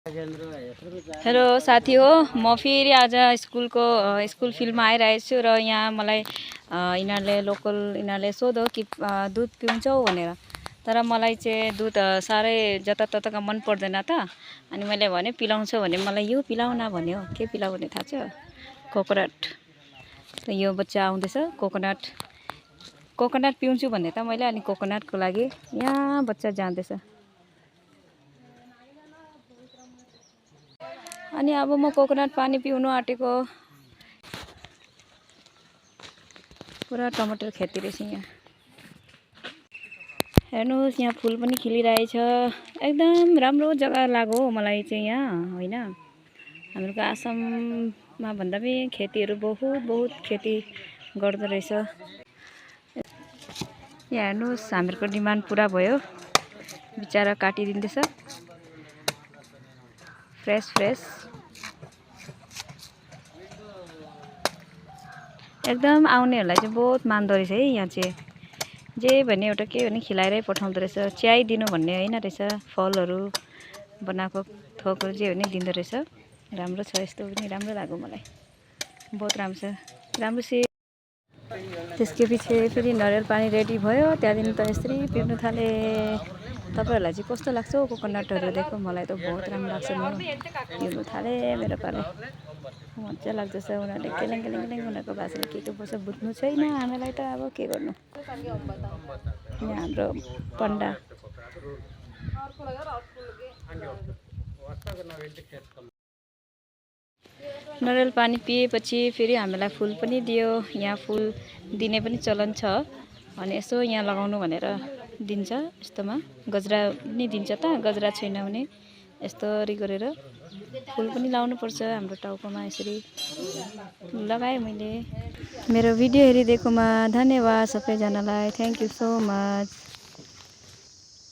Hello साथी हो, म फेरि आज स्कुल फिल्डमा आइरहेको छु र यहाँ मलाई यिनीहरूले सोध्यो कि दुध पिउँछौ भनेर। तर मलाई चाहिँ दुध साह्रै जतातताका मन पर्दैन त। अनि मैले भने पिलाउँछौ भने मलाई यो पिलाउ न भन्यो। के पिलाउ भने थाहा छ? कोकोनट। त यो बच्चा आउँदैछ कोकोनट पिउँछु भन्ने त मैले, अनि कोकोनटको लागि यहाँ बच्चा जाँदैछ। अनि अब म कोकोनट पानी पिउनु आँटेको। पुरा टमाटर खेती रहेछ यहाँ। हेर्नुहोस् यहाँ फुल पनि खिलिरहेछ। एकदम राम्रो जग्गा लाग्यो मलाई चाहिँ यहाँ, होइन? हाम्रो आसाममा भन्दा पनि खेतीहरू बहुत खेती गर्दो रहेछ। यहाँ हेर्नुहोस् हामीहरूको डिमान्ड पुरा भयो। बिचरा काटिदिँदैछ। फ्रेस एकदम आउनेहरूलाई चाहिँ बहुत मान्दो रहेछ है। यहाँ चाहिँ जे भने एउटा के भने खिलाएरै पठाउँदो रहेछ। चियाइ दिनु भन्ने होइन रहेछ। फलहरू बनाएको थोकहरू जे भने दिँदो रहेछ। राम्रो छ, यस्तो पनि राम्रो लाग्यो मलाई। बहुत राम्रो छ, राम्रो छ। त्यसकै पछि फेरि नरिवल पानी रेडी भयो। त्यहाँदेखि त यसरी पिउनु थाले। तपाईहरुलाई चाहिँ कस्तो लाग्छ कोकोनटहरू देख्नु? मलाई त बहुत राम्रो लाग्छ नि। पिउनु थाले मेरो पाले। मजा लाग्दैछ। उनीहरूले केलेङ उनीहरूको भाषाले के बोल्छ बुझ्नु छैन हामीलाई त। अब के गर्नु? यहाँ हाम्रो पण्डा नरिवल पानी पिएपछि फेरि हामीलाई फुल पनि दियो। यहाँ फुल दिने पनि चलन छ। अनि यसो यहाँ लगाउनु भनेर दिन्छ। यस्तोमा गजरा पनि दिन्छ त। गजरा छैन भने यस्तोरी गरेर फुल पनि लाउनु पर्छ हाम्रो टाउकोमा। यसरी लगाएँ मैले। मेरो भिडियो हेरिदिएकोमा धन्यवाद सबैजनालाई। Thank you so much.